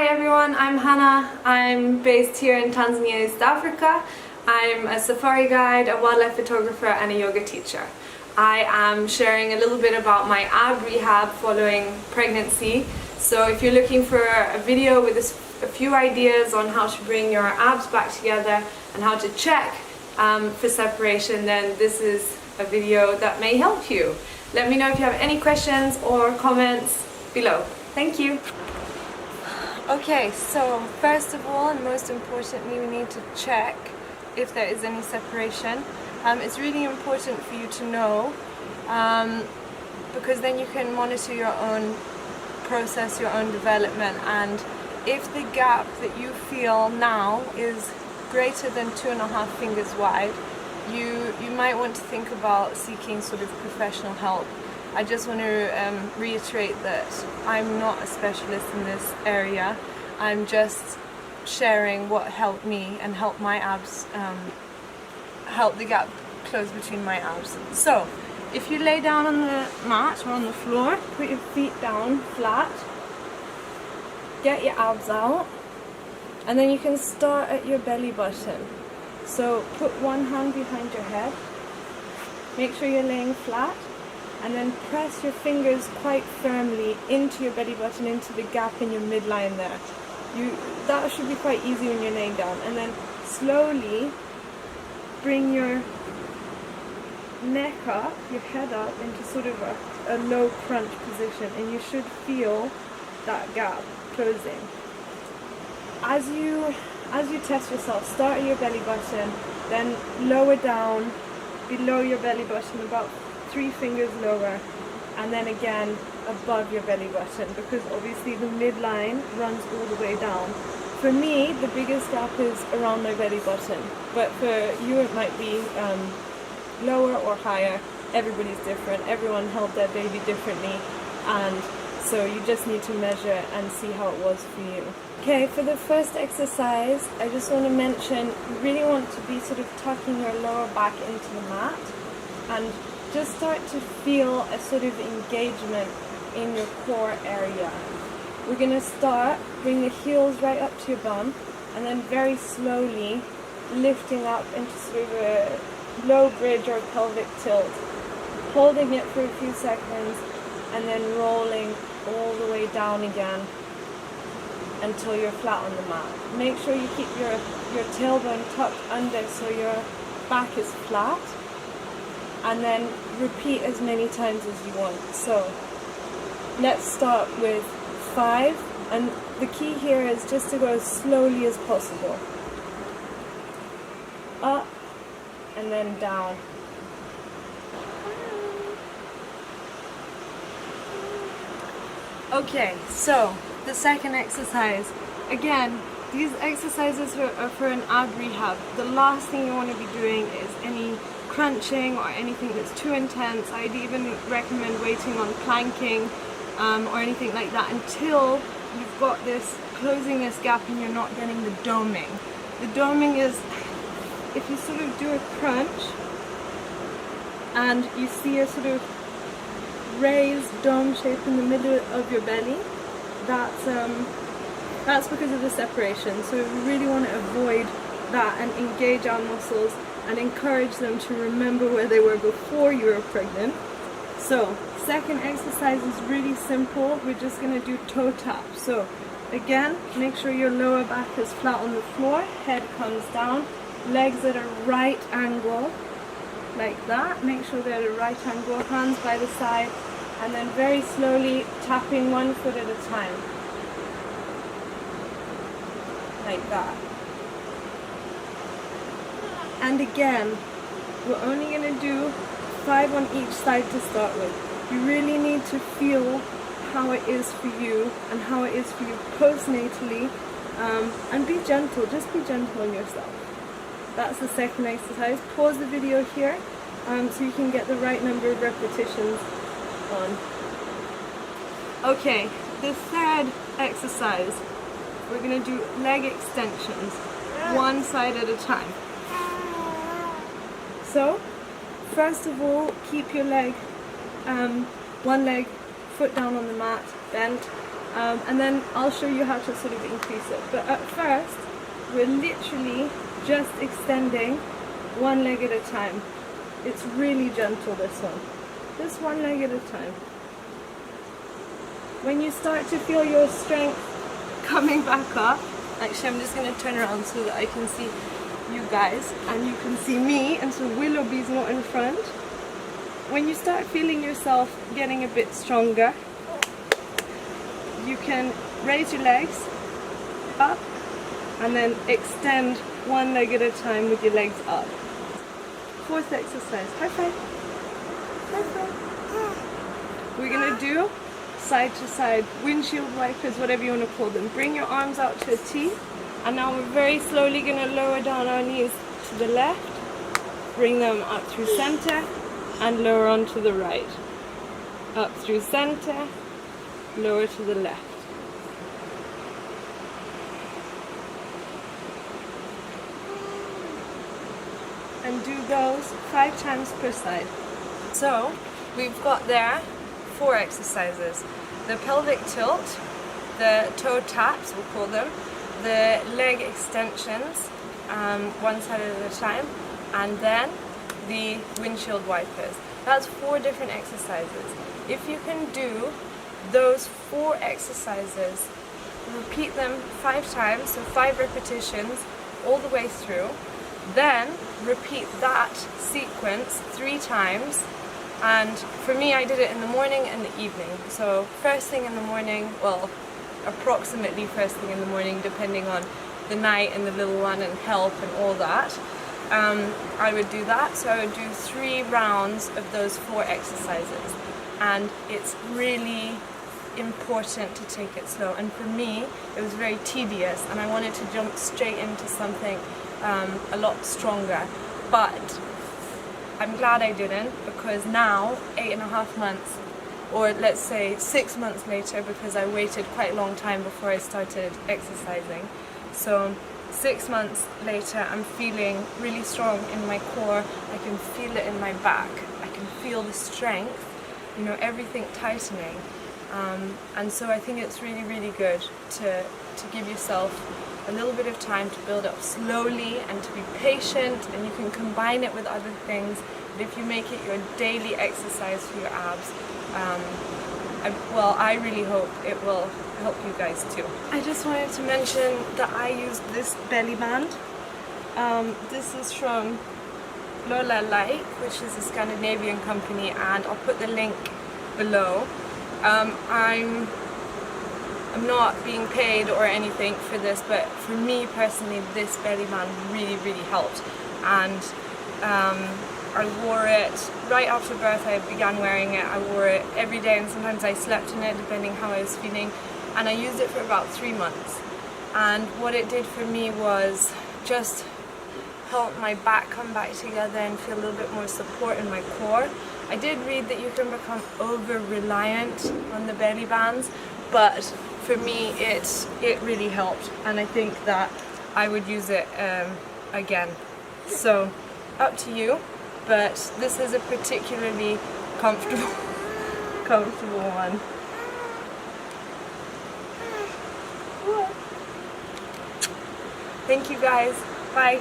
Hi everyone, I'm Hannah. I'm based here in Tanzania, East Africa. I'm a safari guide, a wildlife photographer and a yoga teacher. I am sharing a little bit about my ab rehab following pregnancy. So if you're looking for a video with a few ideas on how to bring your abs back together and how to check for separation, then this is a video that may help you. Let me know if you have any questions or comments below. Thank you. Okay, so first of all and most importantly, we need to check if there is any separation. It's really important for you to know because then you can monitor your own process, your own development, and if the gap that you feel now is greater than 2.5 fingers wide, you might want to think about seeking sort of professional help. I just want to reiterate that I'm not a specialist in this area. I'm just sharing what helped me and helped my abs, help the gap close between my abs. So, if you lay down on the mat or on the floor, put your feet down flat, get your abs out, and then you can start at your belly button. So, put one hand behind your head, make sure you're laying flat, and then press your fingers quite firmly into your belly button, into the gap in your midline there. That should be quite easy when you're laying down. And then slowly bring your neck up, your head up into sort of a low crunch position, and you should feel that gap closing. As you test yourself, start at your belly button, then lower down below your belly button, about 3 fingers lower, and then again above your belly button, because obviously the midline runs all the way down. For me, the biggest gap is around my belly button, but for you it might be lower or higher. Everybody's different, everyone held their baby differently, and so you just need to measure and see how it was for you. Okay, for the first exercise, I just want to mention you really want to be sort of tucking your lower back into the mat and just start to feel a sort of engagement in your core area. We're going to start, bring the heels right up to your bum, and then very slowly lifting up into sort of a low bridge or pelvic tilt, holding it for a few seconds, and then rolling all the way down again until you're flat on the mat. Make sure you keep your tailbone tucked under so your back is flat, and then repeat as many times as you want. So let's start with 5, and the key here is just to go as slowly as possible. Up and then down. Okay, so the second exercise. Again, these exercises are for an ab rehab. The last thing you want to be doing is any crunching or anything that's too intense. I'd even recommend waiting on planking or anything like that until you've got this, closing this gap and you're not getting the doming. The doming is if you sort of do a crunch and you see a sort of raised dome shape in the middle of your belly, that's because of the separation. So we really want to avoid that and engage our muscles and encourage them to remember where they were before you were pregnant. So, second exercise is really simple. We're just going to do toe taps. So, again, make sure your lower back is flat on the floor, head comes down, legs at a right angle, like that. Make sure they're at a right angle, hands by the side, and then very slowly tapping one foot at a time. Like that. And again, we're only going to do 5 on each side to start with. You really need to feel how it is for you and how it is for you postnatally, and be gentle, just be gentle on yourself. That's the second exercise. Pause the video here so you can get the right number of repetitions on. Okay, the third exercise, we're going to do leg extensions, one side at a time. So, first of all, keep your leg, one leg, foot down on the mat, bent, and then I'll show you how to sort of increase it. But at first, we're literally just extending one leg at a time. It's really gentle, this one. Just one leg at a time. When you start to feel your strength coming back up, actually I'm just going to turn around so that I can see you guys and you can see me, and so Willoughby's not in front. When you start feeling yourself getting a bit stronger, you can raise your legs up and then extend one leg at a time with your legs up. Fourth exercise. High five. High five. We're going to do side to side windshield wipers, whatever you want to call them. Bring your arms out to a T, and now we're very slowly going to lower down our knees to the left, bring them up through center and lower onto the right. Up through center, lower to the left. And do those 5 times per side. So we've got there 4 exercises. The pelvic tilt, the toe taps, we'll call them, the leg extensions, one side at a time, and then the windshield wipers. That's 4 different exercises. If you can do those 4 exercises, repeat them 5 times, so 5 repetitions all the way through, then repeat that sequence 3 times. And for me, I did it in the morning and the evening. So first thing in the morning, well, approximately first thing in the morning, depending on the night and the little one and help and all that, I would do that. So I would do 3 rounds of those 4 exercises. And it's really important to take it slow. And for me, it was very tedious, and I wanted to jump straight into something a lot stronger. But I'm glad I didn't, because now, 8.5 months, or let's say 6 months later, because I waited quite a long time before I started exercising. So 6 months later, I'm feeling really strong in my core. I can feel it in my back. I can feel the strength, you know, everything tightening. And so I think it's really, really good to give yourself a little bit of time to build up slowly and to be patient, and you can combine it with other things. But if you make it your daily exercise for your abs, I really hope it will help you guys too. I just wanted to mention that I used this belly band. This is from Lola&Lykke, which is a Scandinavian company, and I'll put the link below. I'm not being paid or anything for this, but for me personally, this belly band really, really helped. And I wore it right after birth. I began wearing it. I wore it every day, and sometimes I slept in it depending how I was feeling. And I used it for about 3 months. And what it did for me was just help my back come back together and feel a little bit more support in my core. I did read that you can become over-reliant on the belly bands, but for me it really helped, and I think that I would use it again. So up to you, but this is a particularly comfortable one. Thank you guys. Bye.